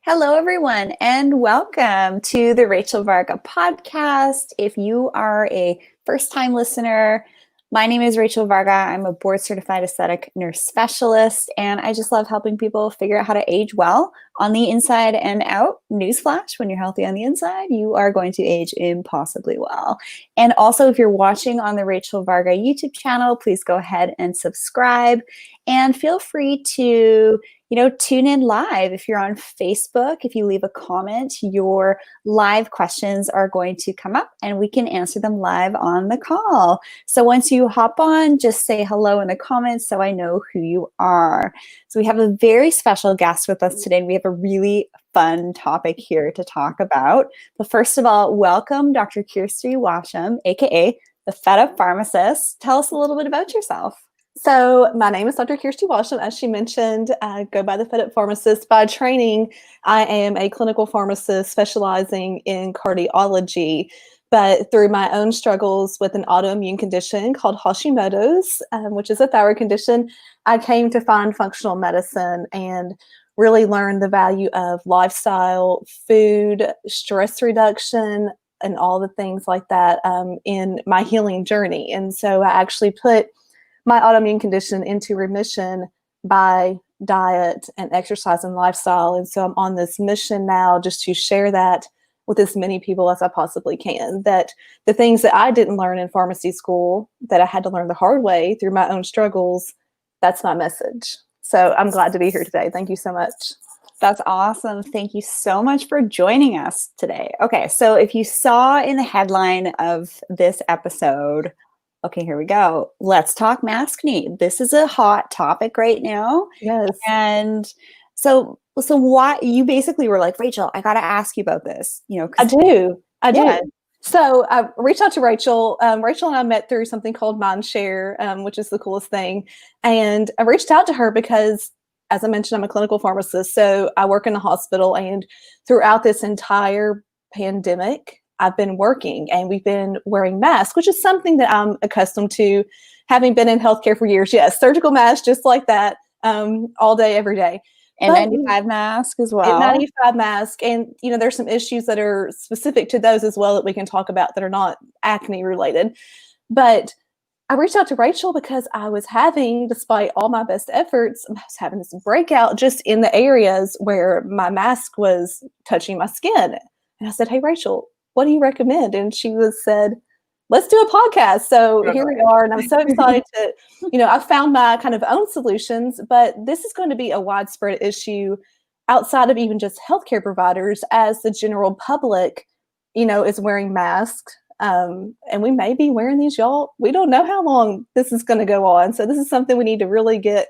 Hello, everyone, and welcome to the Rachel Varga podcast. If you are a first-time listener, my name is Rachel Varga. I'm a board-certified aesthetic nurse specialist, and I just love helping people figure out how to age well on the inside and out. Newsflash, when you're healthy on the inside, you are going to age impossibly well. And also, if you're watching on the Rachel Varga YouTube channel, please go ahead and subscribe, and feel free to tune in live. If you're on Facebook, if you leave a comment, your live questions are going to come up and we can answer them live on the call. So once you hop on, just say hello in the comments so I know who you are. So we have a very special guest with us today. We have a really fun topic here to talk about. But first of all, welcome Dr. Kristy Washam, aka the Fed Up Pharmacist. Tell us a little bit about yourself. So my name is Dr. Kristy Washam. As she mentioned, I go by the Fed Up Pharmacist. By training, I am a clinical pharmacist specializing in cardiology. But through my own struggles with an autoimmune condition called Hashimoto's, which is a thyroid condition, I came to find functional medicine and really learn the value of lifestyle, food, stress reduction, and all the things like that in my healing journey. And so I actually put my autoimmune condition into remission by diet and exercise and lifestyle. And so I'm on this mission now just to share that with as many people as I possibly can, that the things that I didn't learn in pharmacy school, that I had to learn the hard way through my own struggles, that's my message. So I'm glad to be here today. Thank you so much. That's awesome. Thank you so much for joining us today. Okay, so if you saw in the headline of this episode, okay, here we go. Let's talk Maskne. This is a hot topic right now. Yes. And so why you basically were like, Rachel, I got to ask you about this. I do. So I reached out to Rachel. Rachel and I met through something called Mindshare, which is the coolest thing. And I reached out to her because, as I mentioned, I'm a clinical pharmacist. So I work in a hospital, and throughout this entire pandemic, I've been working and we've been wearing masks, which is something that I'm accustomed to, having been in healthcare for years. Yes, surgical masks, just like that, all day, every day. And 95 mask as well. 95 mask. And, there's some issues that are specific to those as well that we can talk about that are not acne related. But I reached out to Rachel because I was having, despite all my best efforts, I was having this breakout just in the areas where my mask was touching my skin. And I said, hey, Rachel, what do you recommend? And she said, let's do a podcast. So here we are. And I'm so excited to, I've found my kind of own solutions, but this is going to be a widespread issue outside of even just healthcare providers, as the general public, is wearing masks. And we may be wearing these, y'all. We don't know how long this is going to go on. So this is something we need to really get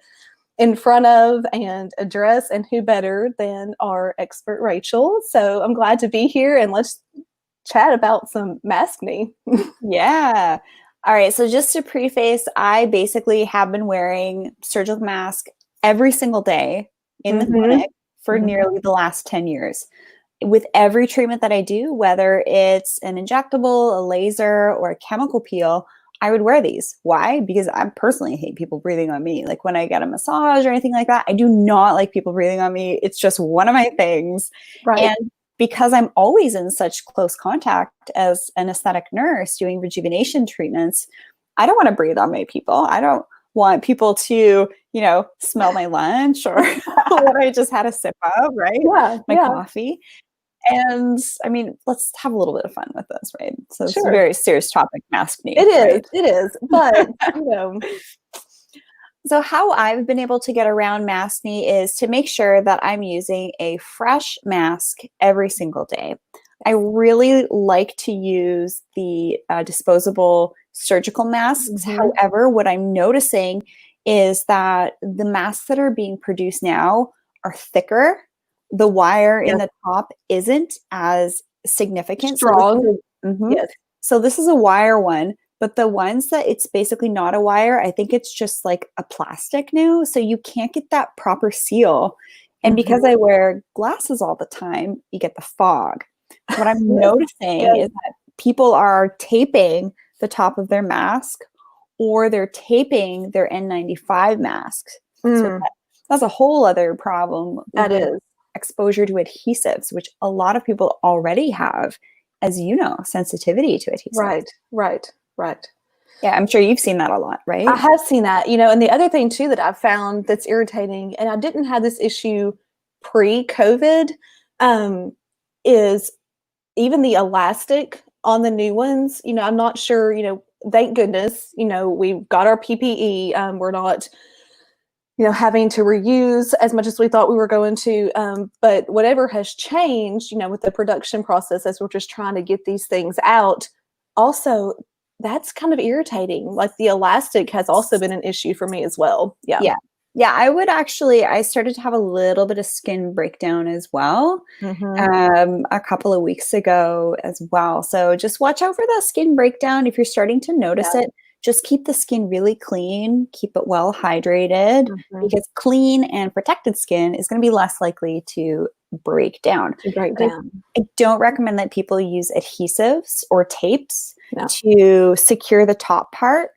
in front of and address. And who better than our expert, Rachel? So I'm glad to be here, and let's chat about some Maskne. Yeah. All right. So just to preface, I basically have been wearing surgical mask every single day in the clinic for nearly the last 10 years. With every treatment that I do, whether it's an injectable, a laser, or a chemical peel, I would wear these. Why? Because I personally hate people breathing on me. Like when I get a massage or anything like that, I do not like people breathing on me. It's just one of my things. Right. And because I'm always in such close contact as an aesthetic nurse doing rejuvenation treatments, I don't want to breathe on my people. I don't want people to, smell my lunch or what I just had a sip of, right? Yeah, my coffee. And I mean, let's have a little bit of fun with this, right? So it's a very serious topic, Maskne. It is. But, So how I've been able to get around Maskne is to make sure that I'm using a fresh mask every single day. I really like to use the disposable surgical masks. However, what I'm noticing is that the masks that are being produced now are thicker. The wire in the top isn't as significant. Strong. So this is a wire one. But the ones that it's basically not a wire, I think it's just like a plastic now. So you can't get that proper seal. And because I wear glasses all the time, you get the fog. What I'm noticing is that people are taping the top of their mask, or they're taping their N95 masks. So that's a whole other problem. That is. exposure to adhesives, which a lot of people already have, as you know, sensitivity to adhesives. Right. Yeah, I'm sure you've seen that a lot, right? I have seen that, and the other thing too that I've found that's irritating, and I didn't have this issue pre-COVID, is even the elastic on the new ones. I'm not sure, thank goodness, we've got our PPE. We're not, having to reuse as much as we thought we were going to. But whatever has changed, with the production process as we're just trying to get these things out, also, that's kind of irritating. Like the elastic has also been an issue for me as well. Yeah. Yeah, I started to have a little bit of skin breakdown as well, a couple of weeks ago as well. So just watch out for that skin breakdown. If you're starting to notice it, just keep the skin really clean, keep it well hydrated, because clean and protected skin is going to be less likely to break down. I don't recommend that people use adhesives or tapes to secure the top part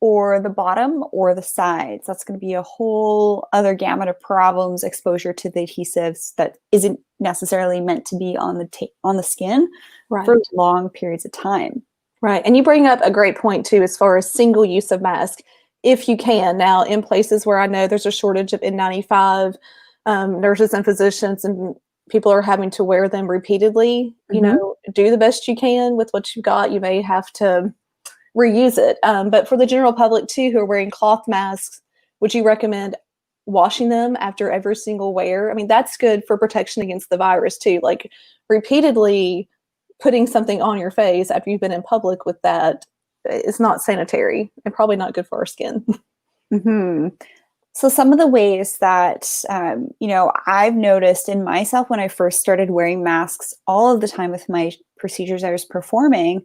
or the bottom or the sides. That's going to be a whole other gamut of problems, exposure to the adhesives that isn't necessarily meant to be on the skin for long periods of time. Right. And you bring up a great point too, as far as single use of mask, if you can. Now, in places where I know there's a shortage of N95, nurses and physicians and people are having to wear them repeatedly, do the best you can with what you've got. You may have to reuse it. But for the general public too, who are wearing cloth masks, would you recommend washing them after every single wear? I mean, that's good for protection against the virus too. Like repeatedly putting something on your face after you've been in public with that is not sanitary and probably not good for our skin. So some of the ways that, I've noticed in myself when I first started wearing masks all of the time with my procedures I was performing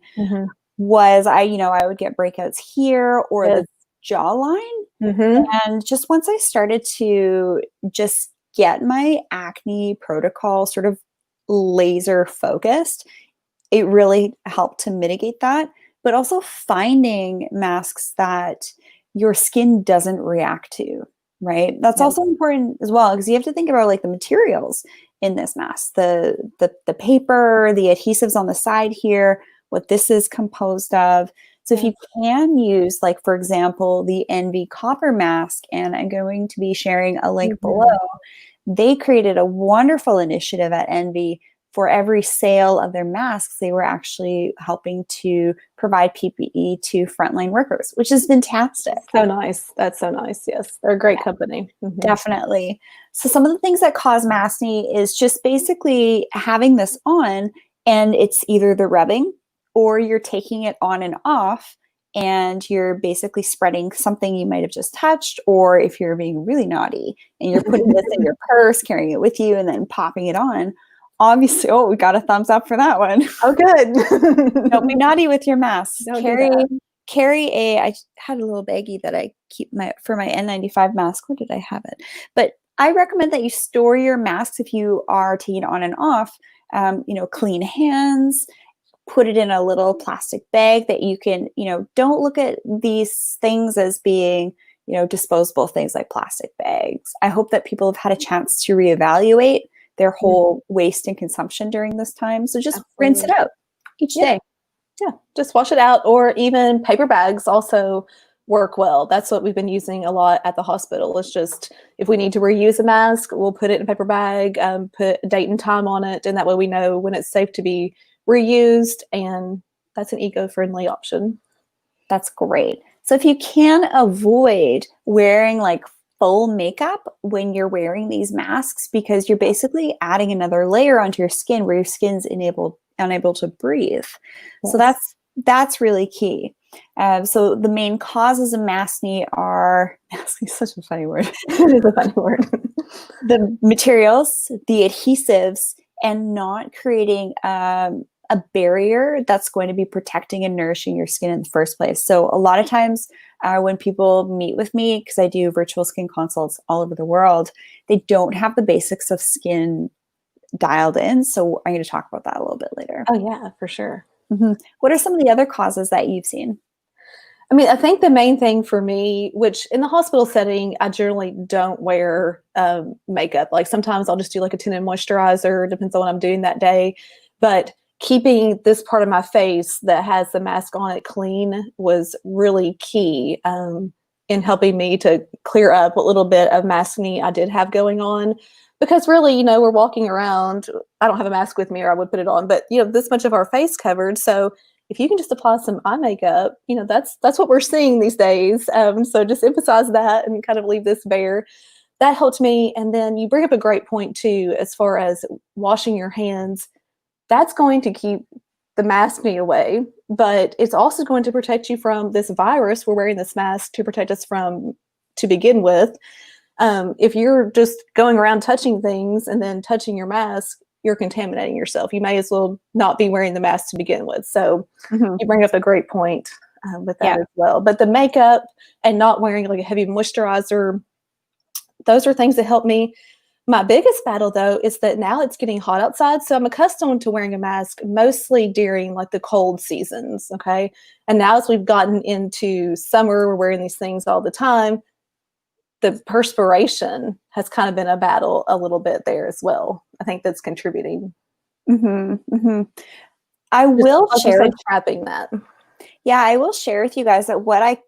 was I would get breakouts here or the jawline. And just once I started to just get my acne protocol sort of laser focused, it really helped to mitigate that. But also finding masks that your skin doesn't react to, right? That's also important as well, because you have to think about like the materials in this mask, the paper, the adhesives on the side here, what this is composed of. So if you can use, like, for example, the Envy copper mask, and I'm going to be sharing a link below, they created a wonderful initiative at Envy. For every sale of their masks, they were actually helping to provide PPE to frontline workers, which is fantastic. So nice. That's so nice. Yes, they're a great company. Definitely. So some of the things that cause maskne is just basically having this on, and it's either the rubbing or you're taking it on and off, and you're basically spreading something you might have just touched, or if you're being really naughty and you're putting this in your purse, carrying it with you, and then popping it on. Obviously, we got a thumbs up for that one. Oh, good. Don't be naughty with your masks. Carry I had a little baggie that I keep for my N95 mask. Where did I have it? But I recommend that you store your masks if you are taking it on and off. Clean hands. Put it in a little plastic bag that you can. Don't look at these things as being disposable things like plastic bags. I hope that people have had a chance to reevaluate their whole waste and consumption during this time. So just rinse it out each day. Yeah, just wash it out, or even paper bags also work well. That's what we've been using a lot at the hospital. It's just, if we need to reuse a mask, we'll put it in a paper bag, put a date and time on it, and that way we know when it's safe to be reused, and that's an eco-friendly option. That's great. So if you can avoid wearing like full makeup when you're wearing these masks, because you're basically adding another layer onto your skin where your skin's unable to breathe. So that's really key. So the main causes of maskne are, maskne is such a funny word. It is a funny word. The materials, the adhesives, and not creating a barrier that's going to be protecting and nourishing your skin in the first place. So a lot of times when people meet with me, because I do virtual skin consults all over the world, they don't have the basics of skin dialed in. So I'm going to talk about that a little bit later. Oh yeah, for sure. What are some of the other causes that you've seen? I mean, I think the main thing for me, which in the hospital setting, I generally don't wear makeup. Like sometimes I'll just do like a tinted moisturizer, depends on what I'm doing that day. But keeping this part of my face that has the mask on it clean was really key in helping me to clear up what little bit of maskne I did have going on. Because really, we're walking around. I don't have a mask with me or I would put it on, but this much of our face covered. So if you can just apply some eye makeup, that's what we're seeing these days. So just emphasize that and kind of leave this bare. That helped me. And then you bring up a great point too, as far as washing your hands. That's going to keep the maskne away, but it's also going to protect you from this virus. We're wearing this mask to protect us from to begin with. If you're just going around touching things and then touching your mask, you're contaminating yourself. You may as well not be wearing the mask to begin with. So you bring up a great point with that as well. But the makeup and not wearing like a heavy moisturizer, those are things that help me. My biggest battle though is that now it's getting hot outside. So I'm accustomed to wearing a mask mostly during like the cold seasons. Okay. And now as we've gotten into summer, we're wearing these things all the time. The perspiration has kind of been a battle a little bit there as well. I think that's contributing. I will share trapping that. Yeah, I will share with you guys that what I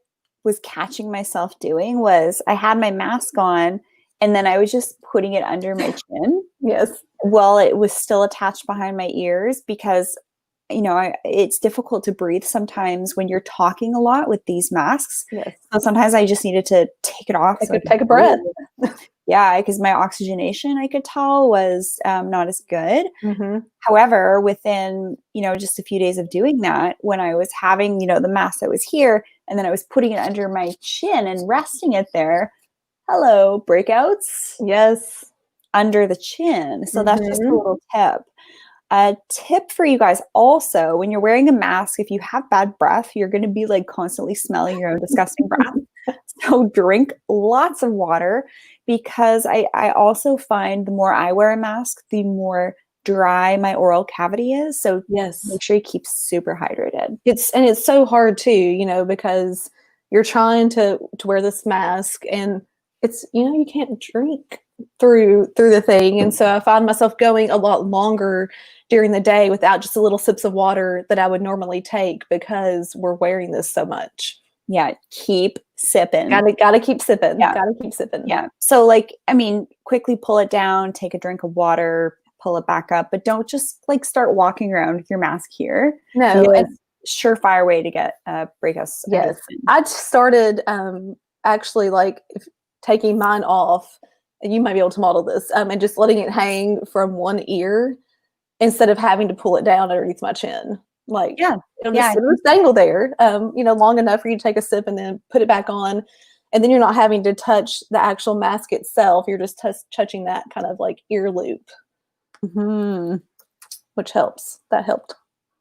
was catching myself doing was I had my mask on and then I was just putting it under my chin. Yes. While it was still attached behind my ears because it's difficult to breathe sometimes when you're talking a lot with these masks. Yes. So sometimes I just needed to take it off. Take a breath. Yeah, because my oxygenation, I could tell, was not as good. Mm-hmm. However, within, just a few days of doing that, when I was having, the mask that was here, and then I was putting it under my chin and resting it there, hello, breakouts. Yes. Under the chin. So that's just a little tip. A tip for you guys also, when you're wearing a mask, if you have bad breath, you're going to be like constantly smelling your own disgusting breath. So drink lots of water because I also find the more I wear a mask, the more dry my oral cavity is. So yes, make sure you keep super hydrated. It's so hard too, because you're trying to wear this mask and it's, you can't drink through the thing. And so I find myself going a lot longer during the day without just the little sips of water that I would normally take because we're wearing this so much. Yeah. Keep sipping. Gotta keep sipping. Yeah. Gotta keep sipping. Yeah. So quickly pull it down, take a drink of water, pull it back up, but don't just start walking around with your mask here. No. It's a surefire way to get breakouts. Yes. I started actually taking mine off, and you might be able to model this, and just letting it hang from one ear instead of having to pull it down underneath my chin. It'll just dangle there, long enough for you to take a sip and then put it back on. And then you're not having to touch the actual mask itself. You're just touching that kind of ear loop, which helps. That helped.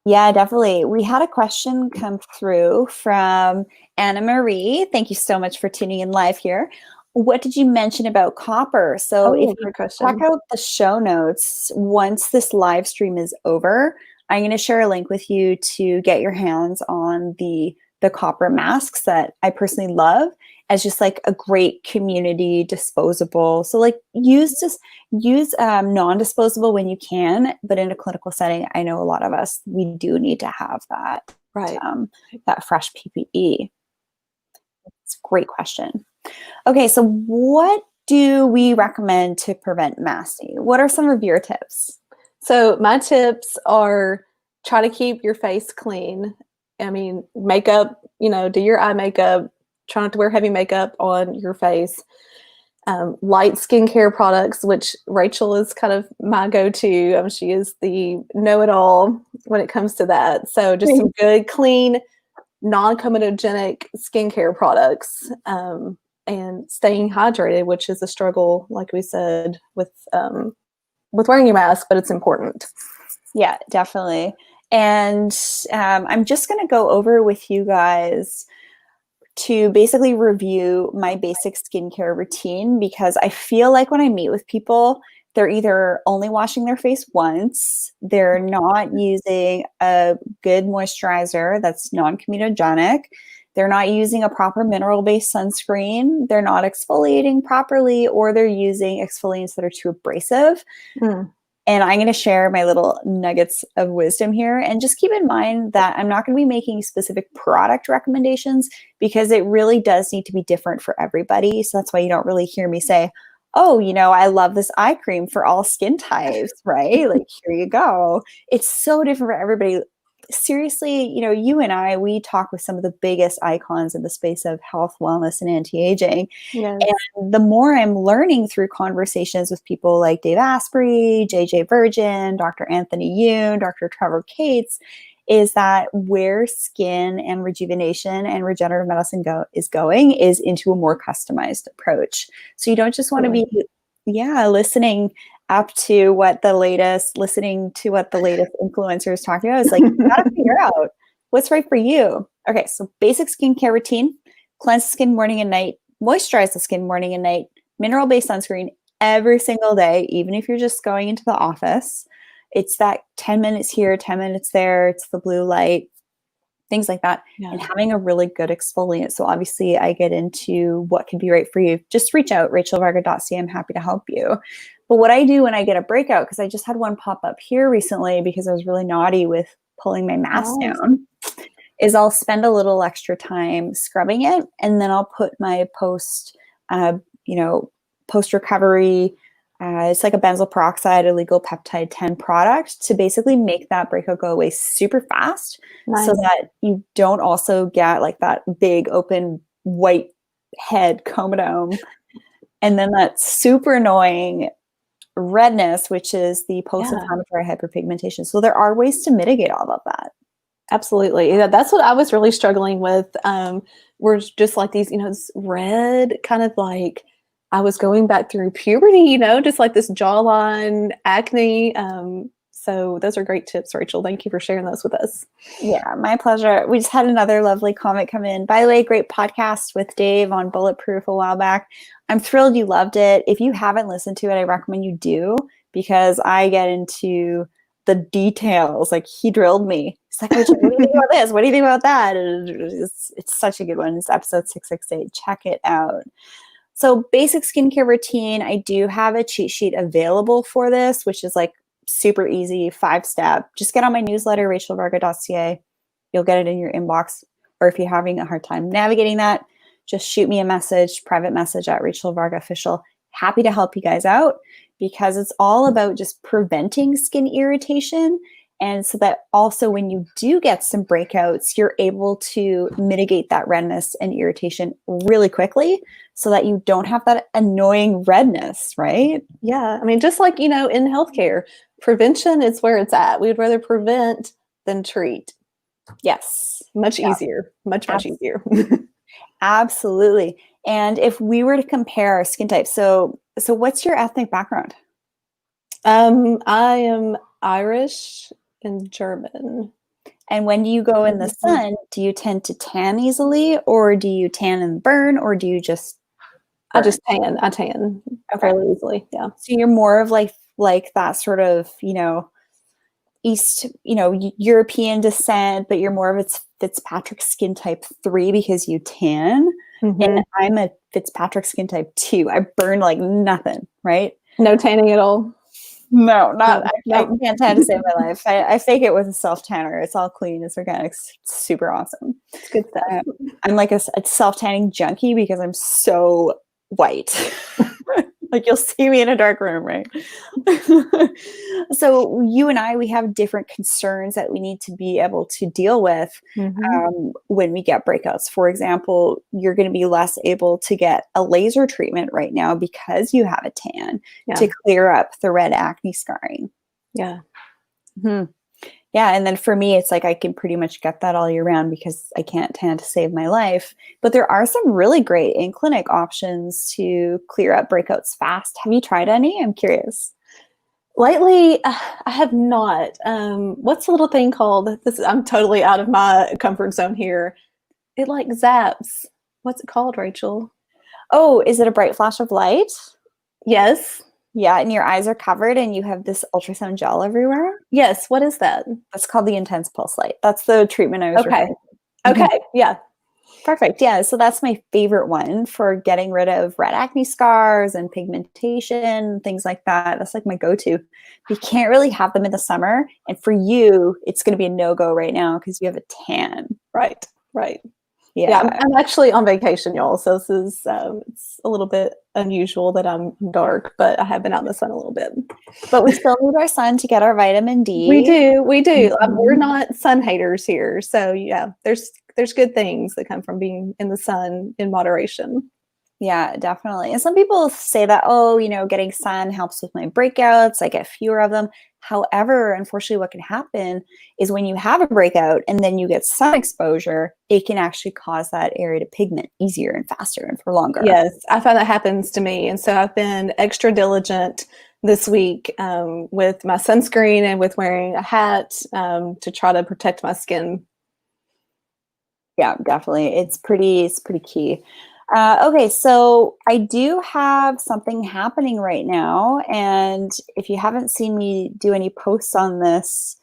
Yeah, definitely. We had a question come through from Anna Marie. Thank you so much for tuning in live here. What did you mention about copper? So if you check out the show notes, once this live stream is over, I'm going to share a link with you to get your hands on the copper masks that I personally love as just a great community disposable. So use non-disposable when you can, but in a clinical setting, I know a lot of us, we do need to have that, right? That fresh PPE. It's a great question. Okay, so what do we recommend to prevent maskne? What are some of your tips? So my tips are try to keep your face clean. I mean, makeup, do your eye makeup. Try not to wear heavy makeup on your face. Light skincare products, which Rachel is kind of my go-to. She is the know-it-all when it comes to that. So just some good, clean, non-comedogenic skincare products. And staying hydrated, which is a struggle, like we said, with wearing your mask, but it's important. Yeah, definitely. And I'm just going to go over with you guys to basically review my basic skincare routine, because I feel like when I meet with people, they're either only washing their face once, they're not using a good moisturizer that's non-comedogenic, they're not using a proper mineral-based sunscreen, they're not exfoliating properly, or they're using exfoliants that are too abrasive. And I'm going to share my little nuggets of wisdom here. And just keep in mind that I'm not going to be making specific product recommendations because it really does need to be different for everybody. So that's why you don't really hear me say, oh, I love this eye cream for all skin types, right? Like, here you go. It's so different for everybody. Seriously, you and I, we talk with some of the biggest icons in the space of health, wellness, and anti-aging. Yes. And the more I'm learning through conversations with people like Dave Asprey, JJ Virgin, Dr. Anthony Yoon, Dr. Trevor Cates, is that where skin and rejuvenation and regenerative medicine is going is into a more customized approach. So you don't just want to be, listening to what the latest influencer is talking about. It's like, you gotta figure out what's right for you. Okay, so basic skincare routine: cleanse the skin morning and night, moisturize the skin morning and night, mineral-based sunscreen every single day, even if you're just going into the office. It's that 10 minutes here, 10 minutes there. It's the blue light, things like that. Yeah. And having a really good exfoliant. So obviously I get into what can be right for you. Just reach out, rachelvarga.ca. I'm happy to help you. But what I do when I get a breakout, because I just had one pop up here recently because I was really naughty with pulling my mask down, is I'll spend a little extra time scrubbing it. And then I'll put my post-recovery, it's like a benzoyl peroxide illegal peptide 10 product to basically make that breakout go away super fast. Nice. So that you don't also get like that big open white head comedome. And then that super annoying redness, which is the post-inflammatory hyperpigmentation. So there are ways to mitigate all of that. Absolutely. Yeah, that's what I was really struggling with. We're just like these, this red kind of like, I was going back through puberty, just like this jawline, acne. So those are great tips, Rachel. Thank you for sharing those with us. Yeah, my pleasure. We just had another lovely comment come in. By the way, great podcast with Dave on Bulletproof a while back. I'm thrilled you loved it. If you haven't listened to it, I recommend you do, because I get into the details. Like, he drilled me. He's like, what do you think about this? What do you think about that? And it's such a good one. It's episode 668. Check it out. So basic skincare routine, I do have a cheat sheet available for this, which is like super easy, 5-step. Just get on my newsletter, rachelvarga.ca. You'll get it in your inbox. Or if you're having a hard time navigating that, just shoot me a message, private message at Rachel Varga Official. Happy to help you guys out, because it's all about just preventing skin irritation. And so that also when you do get some breakouts, you're able to mitigate that redness and irritation really quickly so that you don't have that annoying redness, right? Yeah. I mean, just like, in healthcare, prevention is where it's at. We'd rather prevent than treat. Yes. Much easier. Much easier. Absolutely. And if we were to compare our skin types, so what's your ethnic background? I am Irish and German. And when you go in the sun, do you tend to tan easily, or do you tan and burn, or do you just burn? I tan fairly easily. Yeah. So you're more of like that sort of, East, European descent, but you're more of its Fitzpatrick skin type 3 because you tan. Mm-hmm. And I'm a Fitzpatrick skin type 2. I burn like nothing, right? No tanning at all. No, not. I can't tan to save my life. I fake it with a self tanner. It's all clean. It's organic. It's super awesome. It's good stuff. I'm like a self tanning junkie because I'm so white. Like, you'll see me in a dark room, right? So you and I, we have different concerns that we need to be able to deal with when we get breakouts. For example, you're going to be less able to get a laser treatment right now because you have a tan to clear up the red acne scarring. Yeah. Mm-hmm. Yeah. And then for me, it's like I can pretty much get that all year round because I can't tan to save my life. But there are some really great in-clinic options to clear up breakouts fast. Have you tried any? I'm curious. Lately, I have not. What's the little thing called? I'm totally out of my comfort zone here. It like zaps. What's it called, Rachel? Oh, is it a bright flash of light? Yes. Yeah, and your eyes are covered and you have this ultrasound gel everywhere? Yes. What is that? That's called the intense pulse light. That's the treatment I was referring to. Okay. Yeah. Perfect. Yeah. So that's my favorite one for getting rid of red acne scars and pigmentation, things like that. That's like my go-to. You can't really have them in the summer. And for you, it's going to be a no-go right now because you have a tan. Right. Right. Yeah, Yeah. I'm actually on vacation, y'all. So this is it's a little bit unusual that I'm dark, but I have been out in the sun a little bit. But we still need our sun to get our vitamin D. We do. We're Mhm. not sun haters here. So yeah, there's good things that come from being in the sun in moderation. Yeah, definitely. And some people say that, oh, getting sun helps with my breakouts. I get fewer of them. However, unfortunately, what can happen is when you have a breakout and then you get sun exposure, it can actually cause that area to pigment easier and faster and for longer. Yes, I find that happens to me. And so I've been extra diligent this week with my sunscreen and with wearing a hat to try to protect my skin. Yeah, definitely. It's pretty key. Okay, so I do have something happening right now. And if you haven't seen me do any posts on this,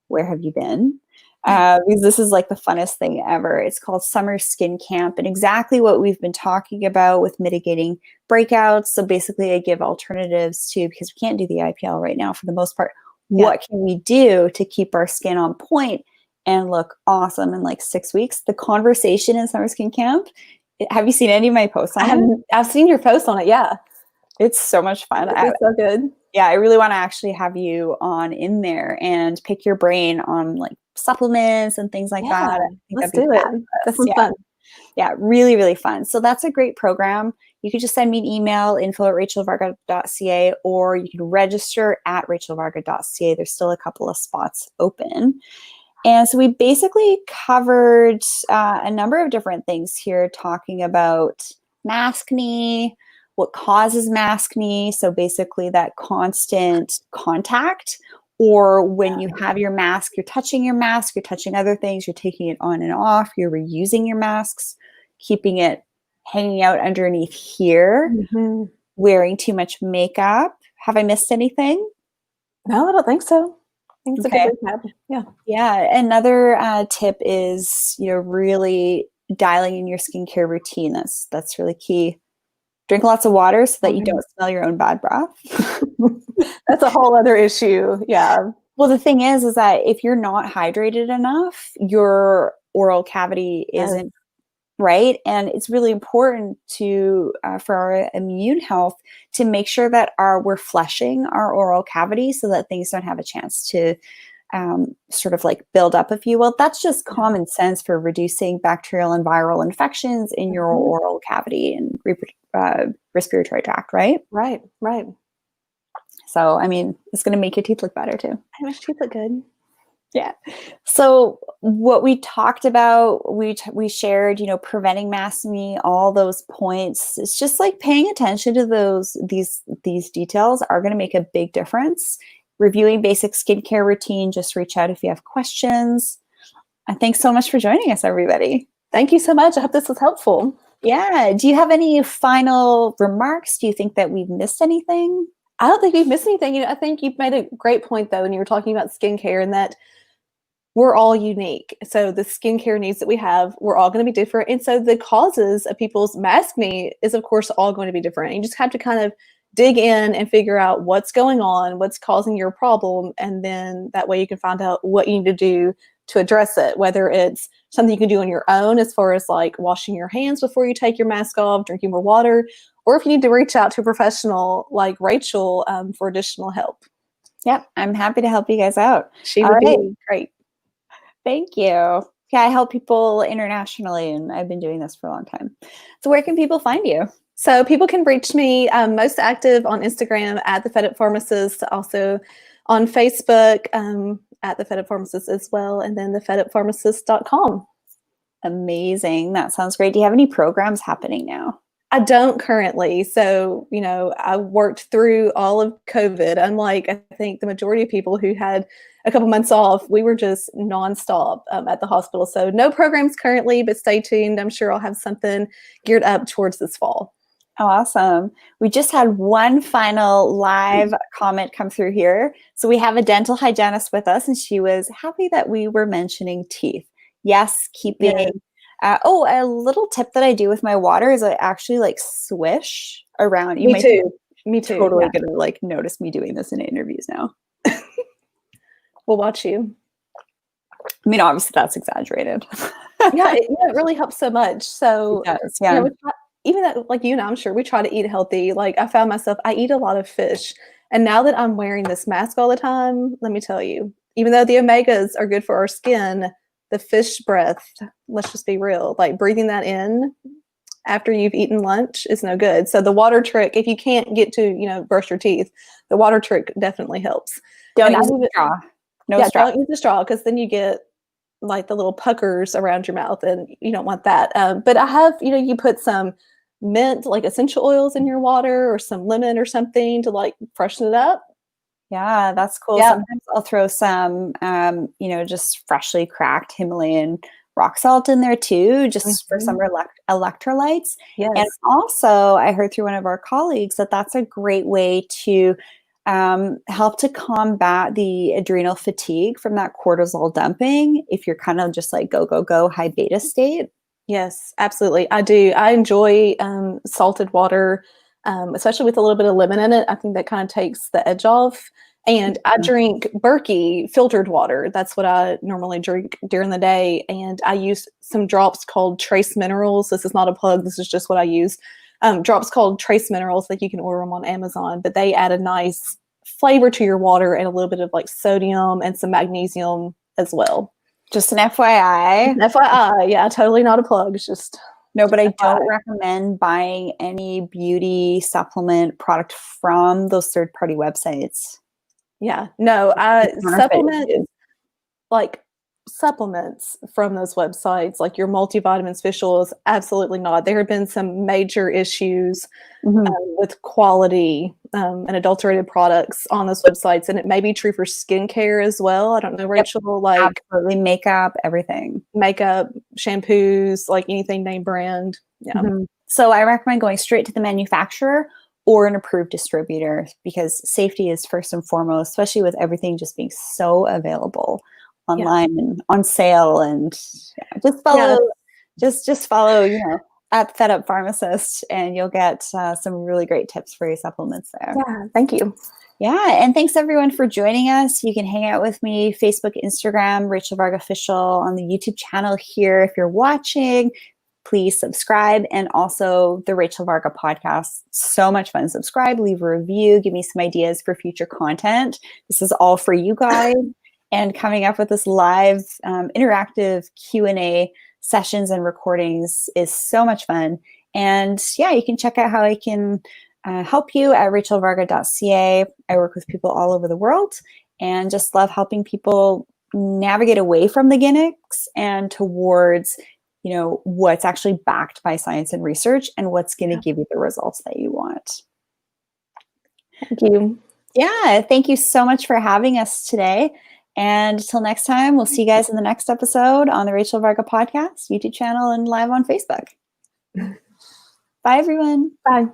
where have you been? Because this is like the funnest thing ever. It's called Summer Skin Camp, and exactly what we've been talking about with mitigating breakouts. So basically, I give alternatives to, because we can't do the IPL right now for the most part. What can we do to keep our skin on point and look awesome in like 6 weeks? The conversation in Summer Skin Camp. Have you seen any of my posts on it? I've seen your post on it. Yeah, It's so much fun. it's so good. Yeah, I really want to actually have you on in there and pick your brain on like supplements and things like that. I think Let's that'd do be it. fabulous. That's some Yeah. fun. Yeah, really, really fun. So that's a great program. You could just send me an email, info@rachelvarga.ca, or you can register at rachelvarga.ca. There's still a couple of spots open. And so we basically covered a number of different things here, talking about maskne, what causes maskne. So basically that constant contact, or when you have your mask, you're touching other things, you're taking it on and off, you're reusing your masks, keeping it hanging out underneath here, wearing too much makeup. Have I missed anything? No, I don't think so. I think it's a Okay. good recap. Yeah. Yeah. Another tip is, really dialing in your skincare routine. That's really key. Drink lots of water so that you don't smell your own bad breath. That's a whole other issue. Yeah. Well, the thing is that if you're not hydrated enough, your oral cavity isn't right. And it's really important to for our immune health to make sure that we're flushing our oral cavity so that things don't have a chance to sort of like build up, if you will. That's just common sense for reducing bacterial and viral infections in your oral cavity and respiratory tract, right? Right. So, I mean, it's going to make your teeth look better too. I wish teeth look good. Yeah. So what we talked about, we shared, preventing maskne, all those points. It's just like paying attention to these details are going to make a big difference. Reviewing basic skincare routine, just reach out if you have questions. And thanks so much for joining us, everybody. Thank you so much. I hope this was helpful. Yeah. Do you have any final remarks? Do you think that we've missed anything? I don't think we've missed anything. I think you've made a great point, though, when you were talking about skincare, and that we're all unique. So the skincare needs that we have, we're all going to be different. And so the causes of people's maskne is, of course, all going to be different. You just have to kind of dig in and figure out what's going on, what's causing your problem. And then that way you can find out what you need to do to address it, whether it's something you can do on your own, as far as like washing your hands before you take your mask off, drinking more water, or if you need to reach out to a professional like Rachel for additional help. Yep. I'm happy to help you guys out. She would be great. Thank you. Yeah, I help people internationally, and I've been doing this for a long time. So where can people find you? So people can reach me most active on Instagram at the Fed Up Pharmacist, also on Facebook at the Fed Up Pharmacist as well, and then thefedupharmacist.com. Amazing. That sounds great. Do you have any programs happening now? I don't currently. So, I worked through all of COVID. Unlike, I think, the majority of people who had a couple months off, we were just nonstop at the hospital. So no programs currently, but stay tuned. I'm sure I'll have something geared up towards this fall. Awesome. We just had one final live comment come through here. So we have a dental hygienist with us, and she was happy that we were mentioning teeth. Yes, keeping A little tip that I do with my water is I actually like swish around. You Me might too. Me too. totally Yeah. gonna like notice me doing this in interviews now. We'll watch you. I mean, obviously that's exaggerated. Yeah, it really helps so much. So, It does, yeah. Even that, like you and I'm sure we try to eat healthy. Like I found myself, I eat a lot of fish, and now that I'm wearing this mask all the time, let me tell you, even though the omegas are good for our skin, the fish breath, let's just be real, like breathing that in after you've eaten lunch is no good. So the water trick, if you can't get to, brush your teeth, the water trick definitely helps. Don't And use a straw. No yeah, straw. don't use the straw because then you get like the little puckers around your mouth and you don't want that. But I have, you put some mint, like essential oils in your water or some lemon or something to like freshen it up. Yeah, that's cool. Yeah. Sometimes I'll throw some, just freshly cracked Himalayan rock salt in there too, just for some electrolytes. Yes. And also, I heard through one of our colleagues that that's a great way to help to combat the adrenal fatigue from that cortisol dumping if you're kind of just like go, high beta state. Yes, absolutely. I do. I enjoy salted water, especially with a little bit of lemon in it. I think that kind of takes the edge off. And I drink Berkey filtered water. That's what I normally drink during the day. And I use some drops called Trace Minerals. This is not a plug. This is just what I use. Drops called Trace Minerals, like you can order them on Amazon, but they add a nice flavor to your water and a little bit of like sodium and some magnesium as well. Just an FYI. FYI, yeah, totally not a plug. It's just no, but I FYI. don't recommend buying any beauty supplement product from those third-party websites. Yeah, no, supplements from those websites, like your multivitamins, fish oils, absolutely not. There have been some major issues with quality and adulterated products on those websites, and it may be true for skincare as well. I don't know, Rachel, like absolutely makeup, everything, makeup, shampoos, like anything name brand. Yeah. So I recommend going straight to the manufacturer or an approved distributor because safety is first and foremost, especially with everything just being so available online and on sale. And just follow, just follow, at Fed Up Pharmacist, and you'll get some really great tips for your supplements there. Yeah, thank you. Yeah, and thanks everyone for joining us. You can hang out with me, Facebook, Instagram, Rachel Varga Official, on the YouTube channel here. If you're watching, please subscribe, and also the Rachel Varga podcast. So much fun. Subscribe, leave a review, give me some ideas for future content. This is all for you guys. And coming up with this live interactive Q&A sessions and recordings is so much fun. And yeah, you can check out how I can help you at rachelvarga.ca. I work with people all over the world and just love helping people navigate away from the gimmicks and towards what's actually backed by science and research and what's going to give you the results that you want. Thank you. Yeah, thank you so much for having us today. And until next time, we'll see you guys in the next episode on the Rachel Varga podcast, YouTube channel, and live on Facebook. Bye, everyone. Bye.